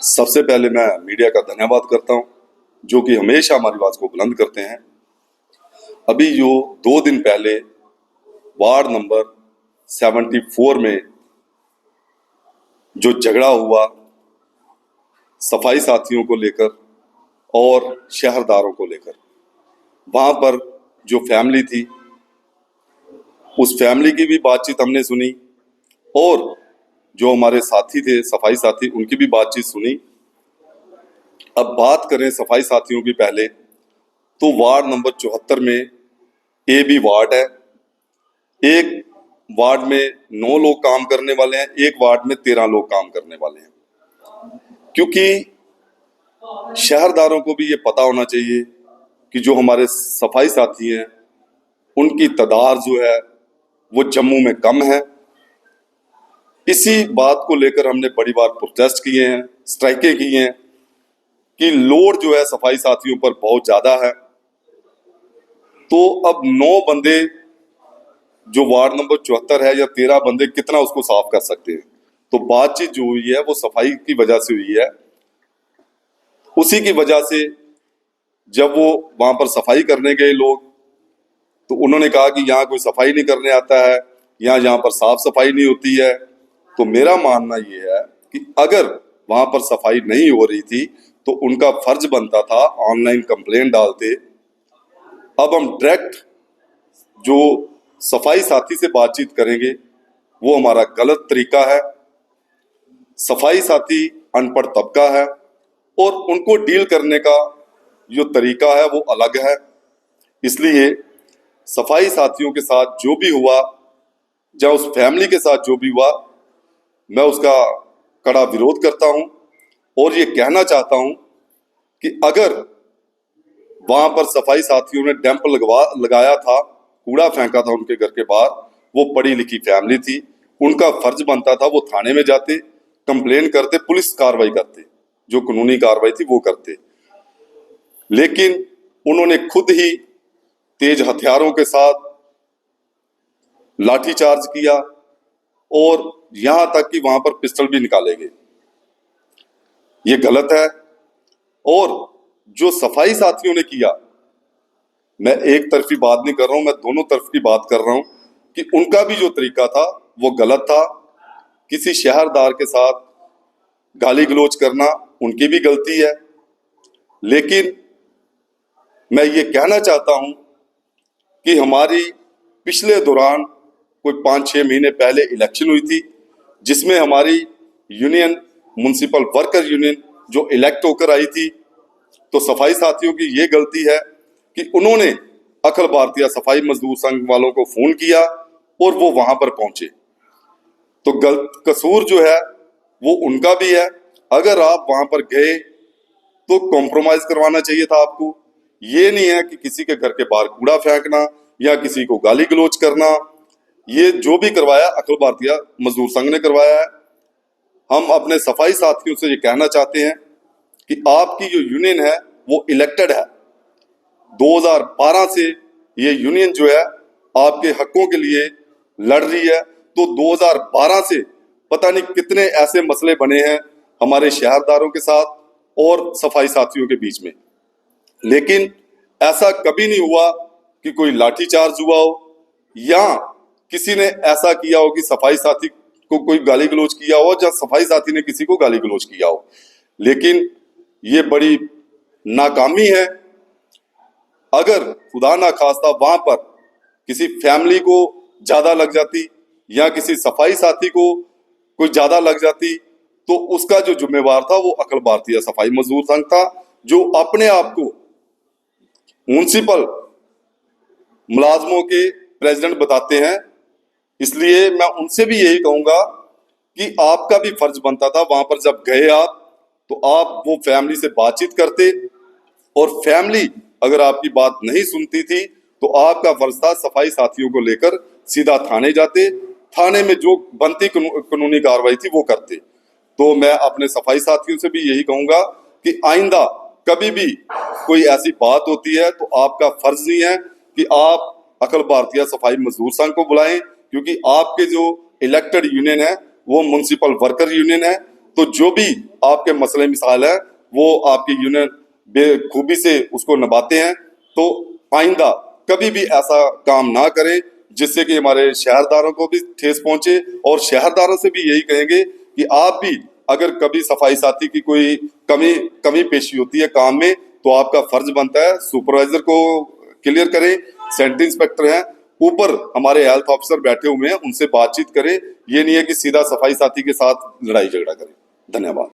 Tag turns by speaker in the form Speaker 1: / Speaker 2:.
Speaker 1: सबसे पहले मैं मीडिया का धन्यवाद करता हूं, जो कि हमेशा हमारी आवाज को बुलंद करते हैं। अभी जो 2 दिन पहले वार्ड नंबर 74 में जो झगड़ा हुआ सफाई साथियों को लेकर और शहरदारों को लेकर, वहां पर जो फैमिली थी उस फैमिली की भी बातचीत हमने सुनी और जो हमारे साथी थे सफाई साथी उनकी भी बातचीत सुनी। अब बात करें सफाई साथियों की पहले, तो वार्ड नंबर 74 में ए बी वार्ड है। एक वार्ड में 9 लोग काम करने वाले हैं, एक वार्ड में 13 लोग काम करने वाले हैं। क्योंकि शहरदारों को भी ये पता होना चाहिए कि जो हमारे सफाई साथी हैं उनकी तादाद जो है वो जम्मू में कम है। इसी बात को लेकर हमने बड़ी बार प्रोटेस्ट किए हैं, स्ट्राइकें की हैं कि लोड जो है सफाई साथियों पर बहुत ज्यादा है। तो अब 9 बंदे जो वार्ड नंबर 74 है या 13 बंदे कितना उसको साफ कर सकते हैं। तो बातचीत जो हुई है वो सफाई की वजह से हुई है। उसी की वजह से जब वो वहां पर सफाई करने गए लोग, तो उन्होंने कहा कि यहाँ कोई सफाई नहीं करने आता है, यहाँ पर साफ सफाई नहीं होती है। तो मेरा मानना ये है कि अगर वहां पर सफाई नहीं हो रही थी तो उनका फर्ज बनता था ऑनलाइन कंप्लेंट डालते। अब हम डायरेक्ट जो सफाई साथी से बातचीत करेंगे वो हमारा गलत तरीका है। सफाई साथी अनपढ़ तबका है और उनको डील करने का जो तरीका है वो अलग है। इसलिए सफाई साथियों के साथ जो भी हुआ या उस फैमिली के साथ जो भी हुआ, मैं उसका कड़ा विरोध करता हूं और ये कहना चाहता हूं कि अगर वहां पर सफाई साथियों ने डैंप लगाया था, कूड़ा फेंका था उनके घर के बाहर, वो पढ़ी लिखी फैमिली थी, उनका फर्ज बनता था वो थाने में जाते, कंप्लेन करते, पुलिस कार्रवाई करते, जो कानूनी कार्रवाई थी वो करते। लेकिन उन्होंने खुद ही तेज हथियारों के साथ लाठीचार्ज किया और यहां तक कि वहां पर पिस्टल भी निकाले गए। ये गलत है। और जो सफाई साथियों ने किया, मैं एक तरफी बात नहीं कर रहा हूं, मैं दोनों तरफ की बात कर रहा हूं कि उनका भी जो तरीका था वो गलत था। किसी शहरदार के साथ गाली गलौज करना उनकी भी गलती है। लेकिन मैं ये कहना चाहता हूं कि हमारी पिछले दौरान कोई 5-6 महीने पहले इलेक्शन हुई थी, जिसमें हमारी यूनियन म्युनिसिपल वर्कर यूनियन जो इलेक्ट होकर आई थी। तो सफाई साथियों की ये गलती है कि उन्होंने अखिल भारतीय सफाई मजदूर संघ वालों को फोन किया और वो वहां पर पहुंचे। तो गलत कसूर जो है वो उनका भी है। अगर आप वहां पर गए तो कॉम्प्रोमाइज करवाना चाहिए था आपको। ये नहीं है कि किसी के घर के बाहर कूड़ा फेंकना या किसी को गाली गलौज करना। ये जो भी करवाया अखिल भारतीय मजदूर संघ ने करवाया है। हम अपने सफाई साथियों से ये कहना चाहते हैं कि आपकी जो यूनियन है वो इलेक्टेड है। 2012 से ये यूनियन जो है आपके हकों के लिए लड़ रही है। तो 2012 से पता नहीं कितने ऐसे मसले बने हैं हमारे शहरदारों के साथ और सफाई साथियों के बीच में, लेकिन ऐसा कभी नहीं हुआ कि कोई लाठीचार्ज हुआ हो या किसी ने ऐसा किया हो कि सफाई साथी को कोई गाली गलौज किया हो या सफाई साथी ने किसी को गाली गलौज किया हो। लेकिन ये बड़ी नाकामी है। अगर खुदा ना खास्ता वहां पर किसी फैमिली को ज्यादा लग जाती या किसी सफाई साथी को कोई ज्यादा लग जाती, तो उसका जो जिम्मेवार था वो अखिल भारतीय सफाई मजदूर संघ था, जो अपने आप को म्युनिसिपल मुलाजमों के प्रेसिडेंट बताते हैं। इसलिए मैं उनसे भी यही कहूंगा कि आपका भी फर्ज बनता था वहां पर जब गए आप, तो आप वो फैमिली से बातचीत करते और फैमिली अगर आपकी बात नहीं सुनती थी तो आपका फर्ज था सफाई साथियों को लेकर सीधा थाने जाते, थाने में जो बनती कानूनी कार्रवाई थी वो करते। तो मैं अपने सफाई साथियों से भी यही कहूंगा कि आइंदा कभी भी कोई ऐसी बात होती है तो आपका फर्ज नहीं है कि आप अखिल भारतीय सफाई मजदूर संघ को बुलाएं, क्योंकि आपके जो इलेक्टेड यूनियन है वो म्युनिसिपल वर्कर यूनियन है। तो जो भी आपके मसले मिसाल है वो आपकी यूनियन बेखूबी से उसको निभाते हैं। तो आइंदा कभी भी ऐसा काम ना करें जिससे कि हमारे शहरदारों को भी ठेस पहुंचे, और शहरदारों से भी यही कहेंगे कि आप भी अगर कभी सफाई साथी की कोई कमी कमी पेशी होती है काम में, तो आपका फर्ज बनता है सुपरवाइजर को क्लियर करें। सेंटर इंस्पेक्टर हैं, ऊपर हमारे हेल्थ ऑफिसर बैठे हुए हैं, उनसे बातचीत करें। ये नहीं है कि सीधा सफाई साथी के साथ लड़ाई झगड़ा करें। धन्यवाद।